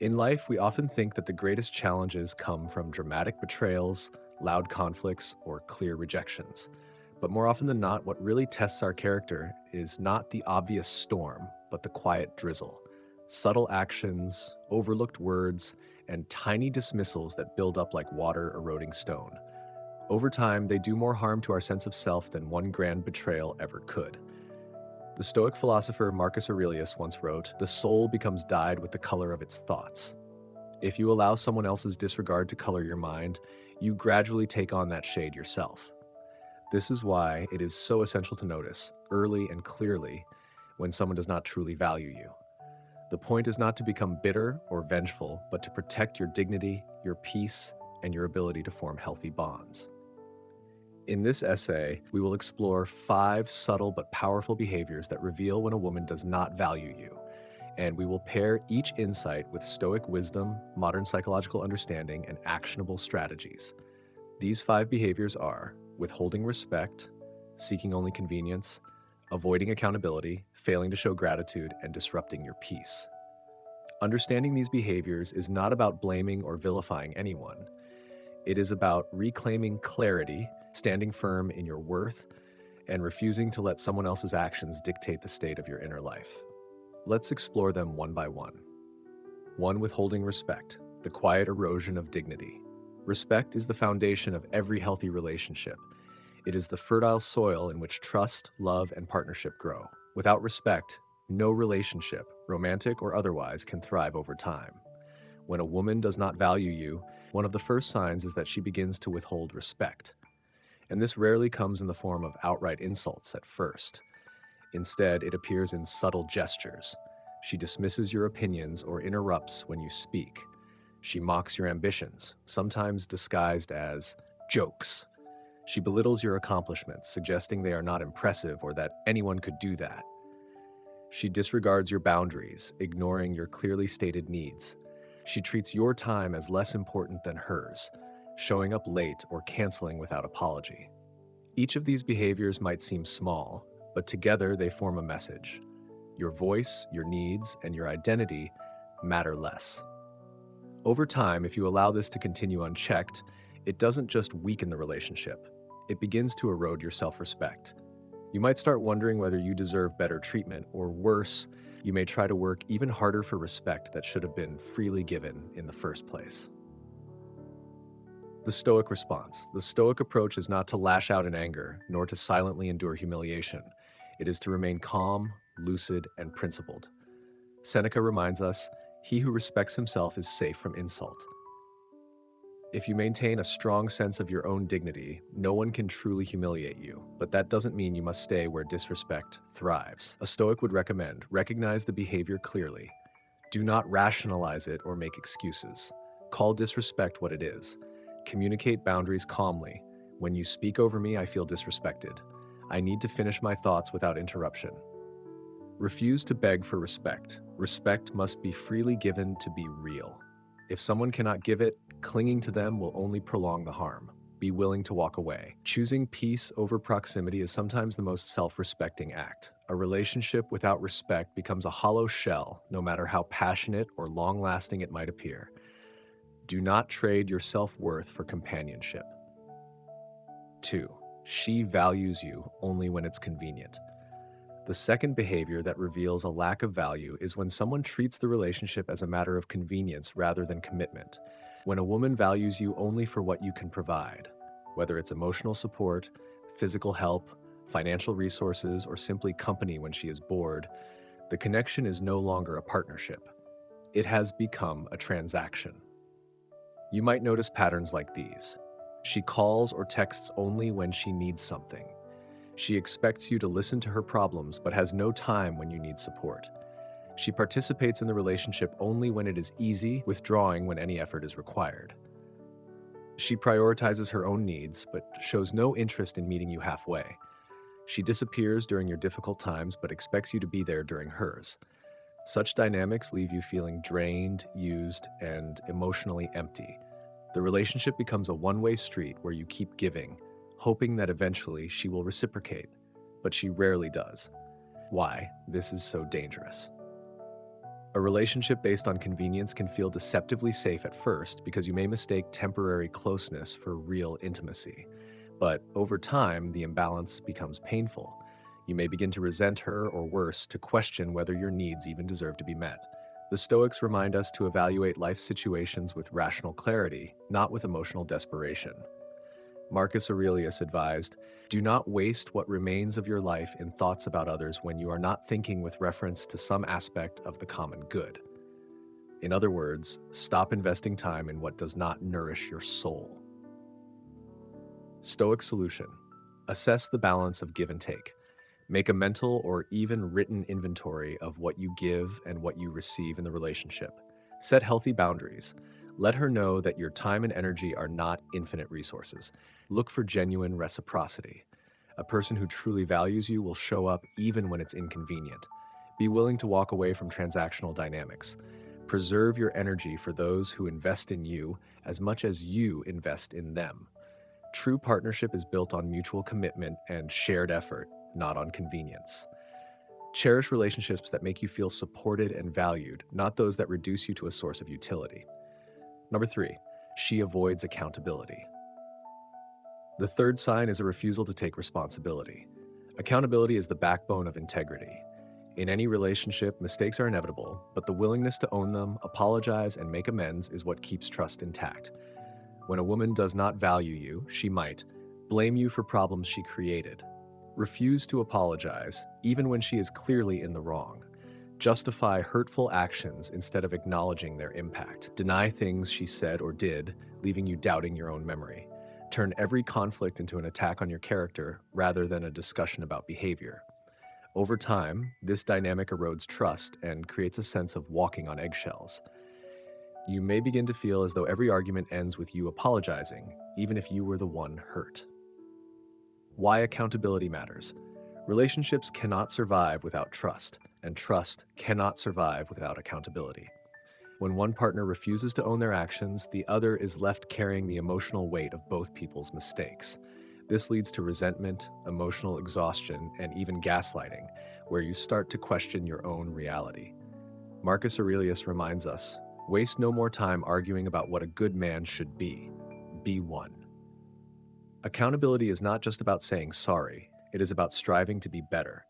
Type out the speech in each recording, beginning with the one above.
In life, we often think that the greatest challenges come from dramatic betrayals, loud conflicts, or clear rejections. But more often than not, what really tests our character is not the obvious storm, but the quiet drizzle. Subtle actions, overlooked words, and tiny dismissals that build up like water eroding stone. Over time, they do more harm to our sense of self than one grand betrayal ever could. The Stoic philosopher Marcus Aurelius once wrote, "The soul becomes dyed with the color of its thoughts." If you allow someone else's disregard to color your mind, you gradually take on that shade yourself. This is why it is so essential to notice, early and clearly, when someone does not truly value you. The point is not to become bitter or vengeful, but to protect your dignity, your peace, and your ability to form healthy bonds. In this essay, we will explore 5 subtle but powerful behaviors that reveal when a woman does not value you, and we will pair each insight with Stoic wisdom, modern psychological understanding, and actionable strategies. These 5 behaviors are withholding respect, seeking only convenience, avoiding accountability, failing to show gratitude, and disrupting your peace. Understanding these behaviors is not about blaming or vilifying anyone. It is about reclaiming clarity, standing firm in your worth, and refusing to let someone else's actions dictate the state of your inner life. Let's explore them one by one. 1. Withholding respect, the quiet erosion of dignity. Respect is the foundation of every healthy relationship. It is the fertile soil in which trust, love, and partnership grow. Without respect, no relationship, romantic or otherwise, can thrive over time. When a woman does not value you, one of the first signs is that she begins to withhold respect. And this rarely comes in the form of outright insults at first. Instead, it appears in subtle gestures. She dismisses your opinions or interrupts when you speak. She mocks your ambitions, sometimes disguised as jokes. She belittles your accomplishments, suggesting they are not impressive or that anyone could do that. She disregards your boundaries, ignoring your clearly stated needs. She treats your time as less important than hers, showing up late or canceling without apology. Each of these behaviors might seem small, but together they form a message. Your voice, your needs, and your identity matter less. Over time, if you allow this to continue unchecked, it doesn't just weaken the relationship, it begins to erode your self-respect. You might start wondering whether you deserve better treatment, or worse, you may try to work even harder for respect that should have been freely given in the first place. The Stoic response. The Stoic approach is not to lash out in anger, nor to silently endure humiliation. It is to remain calm, lucid, and principled. Seneca reminds us, "He who respects himself is safe from insult." If you maintain a strong sense of your own dignity, no one can truly humiliate you, but that doesn't mean you must stay where disrespect thrives. A Stoic would recommend, recognize the behavior clearly. Do not rationalize it or make excuses. Call disrespect what it is. Communicate boundaries calmly. When you speak over me, I feel disrespected. I need to finish my thoughts without interruption. Refuse to beg for respect. Respect must be freely given to be real. If someone cannot give it, clinging to them will only prolong the harm. Be willing to walk away. Choosing peace over proximity is sometimes the most self-respecting act. A relationship without respect becomes a hollow shell, no matter how passionate or long-lasting it might appear. Do not trade your self-worth for companionship. 2. She values you only when it's convenient. The second behavior that reveals a lack of value is when someone treats the relationship as a matter of convenience rather than commitment. When a woman values you only for what you can provide, whether it's emotional support, physical help, financial resources, or simply company when she is bored, the connection is no longer a partnership. It has become a transaction. You might notice patterns like these. She calls or texts only when she needs something. She expects you to listen to her problems but has no time when you need support. She participates in the relationship only when it is easy, withdrawing when any effort is required. She prioritizes her own needs but shows no interest in meeting you halfway. She disappears during your difficult times but expects you to be there during hers. Such dynamics leave you feeling drained, used, and emotionally empty. The relationship becomes a one-way street where you keep giving, hoping that eventually she will reciprocate, but she rarely does. Why? This is so dangerous. A relationship based on convenience can feel deceptively safe at first because you may mistake temporary closeness for real intimacy. But over time, the imbalance becomes painful. You may begin to resent her, or worse, to question whether your needs even deserve to be met. The Stoics remind us to evaluate life situations with rational clarity, not with emotional desperation. Marcus Aurelius advised, "Do not waste what remains of your life in thoughts about others when you are not thinking with reference to some aspect of the common good." In other words, stop investing time in what does not nourish your soul. Stoic solution: assess the balance of give and take. Make a mental or even written inventory of what you give and what you receive in the relationship. Set healthy boundaries. Let her know that your time and energy are not infinite resources. Look for genuine reciprocity. A person who truly values you will show up even when it's inconvenient. Be willing to walk away from transactional dynamics. Preserve your energy for those who invest in you as much as you invest in them. True partnership is built on mutual commitment and shared effort, not on convenience. Cherish relationships that make you feel supported and valued, not those that reduce you to a source of utility. Number 3, she avoids accountability. The third sign is a refusal to take responsibility. Accountability is the backbone of integrity. In any relationship, mistakes are inevitable, but the willingness to own them, apologize, and make amends is what keeps trust intact. When a woman does not value you, she might blame you for problems she created. Refuse to apologize, even when she is clearly in the wrong. Justify hurtful actions instead of acknowledging their impact. Deny things she said or did, leaving you doubting your own memory. Turn every conflict into an attack on your character rather than a discussion about behavior. Over time, this dynamic erodes trust and creates a sense of walking on eggshells. You may begin to feel as though every argument ends with you apologizing, even if you were the one hurt. Why accountability matters. Relationships cannot survive without trust, and trust cannot survive without accountability. When one partner refuses to own their actions, the other is left carrying the emotional weight of both people's mistakes. This leads to resentment, emotional exhaustion, and even gaslighting, where you start to question your own reality. Marcus Aurelius reminds us, waste no more time arguing about what a good man should be. Be one. Accountability is not just about saying sorry, it is about striving to be better.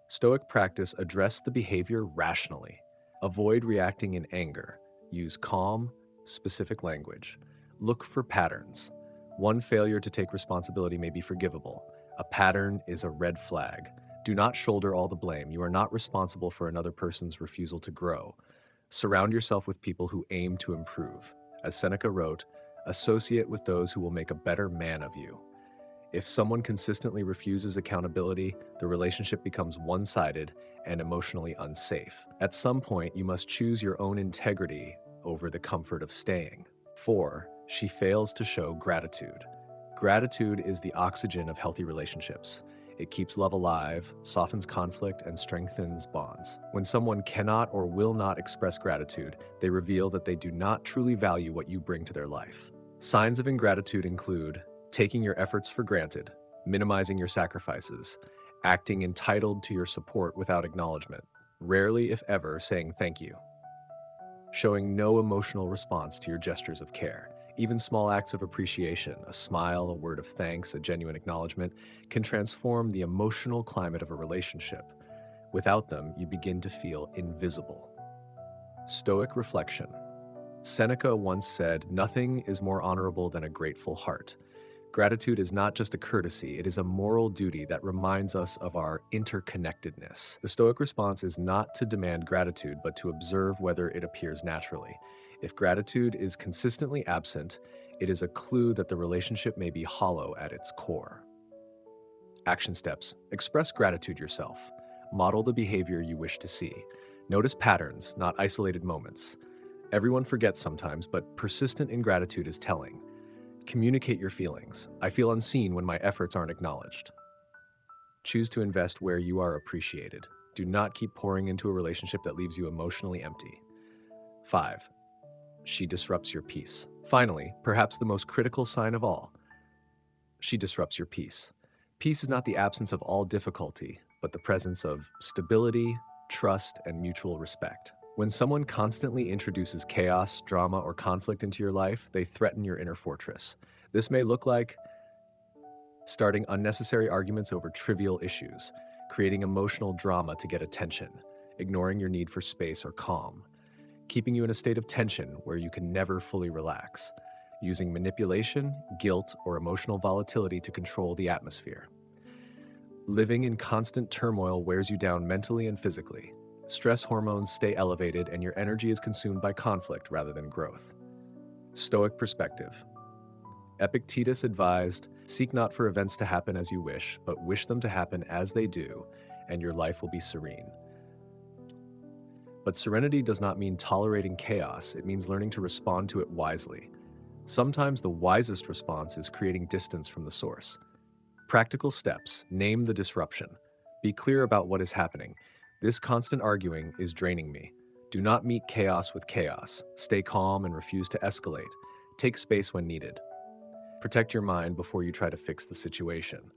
Stoic practice address the behavior rationally. Avoid reacting in anger. Use calm, specific language. Look for patterns. One failure to take responsibility may be forgivable. A pattern is a red flag. Do not shoulder all the blame. You are not responsible for another person's refusal to grow. Surround yourself with people who aim to improve. As Seneca wrote, associate with those who will make a better man of you. If someone consistently refuses accountability, the relationship becomes one-sided and emotionally unsafe. At some point, you must choose your own integrity over the comfort of staying. 4, she fails to show gratitude. Gratitude is the oxygen of healthy relationships. It keeps love alive, softens conflict, and strengthens bonds. When someone cannot or will not express gratitude, they reveal that they do not truly value what you bring to their life. Signs of ingratitude include taking your efforts for granted, minimizing your sacrifices, acting entitled to your support without acknowledgement, rarely, if ever, saying thank you, showing no emotional response to your gestures of care. Even small acts of appreciation, a smile, a word of thanks, a genuine acknowledgement, can transform the emotional climate of a relationship. Without them, you begin to feel invisible. Stoic reflection. Seneca once said, "Nothing is more honorable than a grateful heart." Gratitude is not just a courtesy, it is a moral duty that reminds us of our interconnectedness. The Stoic response is not to demand gratitude, but to observe whether it appears naturally. If gratitude is consistently absent, it is a clue that the relationship may be hollow at its core. Action steps. Express gratitude yourself. Model the behavior you wish to see. Notice patterns, not isolated moments. Everyone forgets sometimes, but persistent ingratitude is telling. Communicate your feelings. I feel unseen when my efforts aren't acknowledged. Choose to invest where you are appreciated. Do not keep pouring into a relationship that leaves you emotionally empty. 5, she disrupts your peace. Finally, perhaps the most critical sign of all, she disrupts your peace. Peace is not the absence of all difficulty, but the presence of stability, trust, and mutual respect. When someone constantly introduces chaos, drama, or conflict into your life, they threaten your inner fortress. This may look like starting unnecessary arguments over trivial issues, creating emotional drama to get attention, ignoring your need for space or calm, keeping you in a state of tension where you can never fully relax, using manipulation, guilt, or emotional volatility to control the atmosphere. Living in constant turmoil wears you down mentally and physically. Stress hormones stay elevated and your energy is consumed by conflict rather than growth. Stoic perspective. Epictetus advised, "Seek not for events to happen as you wish, but wish them to happen as they do, and your life will be serene." But serenity does not mean tolerating chaos, it means learning to respond to it wisely. Sometimes the wisest response is creating distance from the source. Practical steps: name the disruption. Be clear about what is happening. This constant arguing is draining me. Do not meet chaos with chaos. Stay calm and refuse to escalate. Take space when needed. Protect your mind before you try to fix the situation.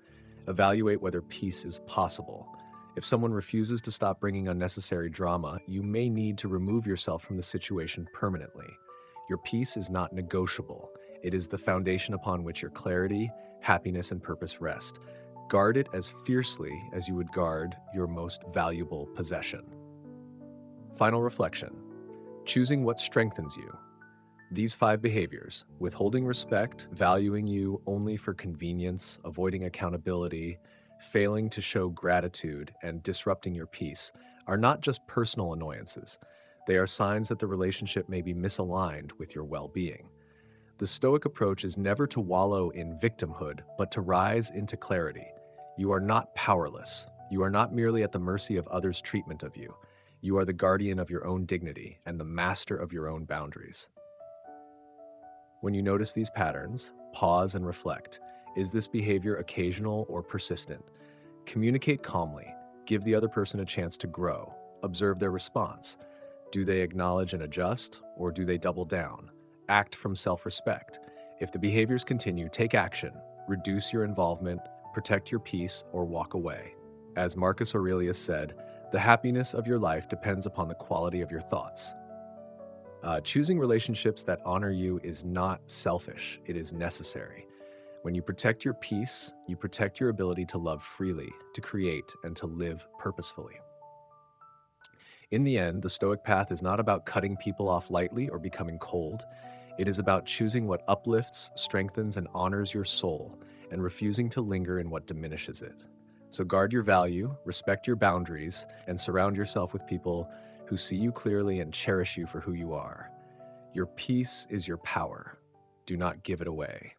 Evaluate whether peace is possible. If someone refuses to stop bringing unnecessary drama, you may need to remove yourself from the situation permanently. Your peace is not negotiable. It is the foundation upon which your clarity, happiness, and purpose rest. Guard it as fiercely as you would guard your most valuable possession. Final reflection: choosing what strengthens you. These 5 behaviors: withholding respect, valuing you only for convenience, avoiding accountability, failing to show gratitude, and disrupting your peace, are not just personal annoyances. They are signs that the relationship may be misaligned with your well-being. The Stoic approach is never to wallow in victimhood, but to rise into clarity. You are not powerless. You are not merely at the mercy of others' treatment of you. You are the guardian of your own dignity and the master of your own boundaries. When you notice these patterns, pause and reflect. Is this behavior occasional or persistent? Communicate calmly. Give the other person a chance to grow. Observe their response. Do they acknowledge and adjust, or do they double down? Act from self-respect. If the behaviors continue, take action. Reduce your involvement, protect your peace, or walk away. As Marcus Aurelius said, the happiness of your life depends upon the quality of your thoughts. Choosing relationships that honor you is not selfish, it is necessary. When you protect your peace, you protect your ability to love freely, to create, and to live purposefully. In the end, the Stoic path is not about cutting people off lightly or becoming cold. It is about choosing what uplifts, strengthens, and honors your soul, and refusing to linger in what diminishes it. So guard your value, respect your boundaries, and surround yourself with people who see you clearly and cherish you for who you are. Your peace is your power. Do not give it away.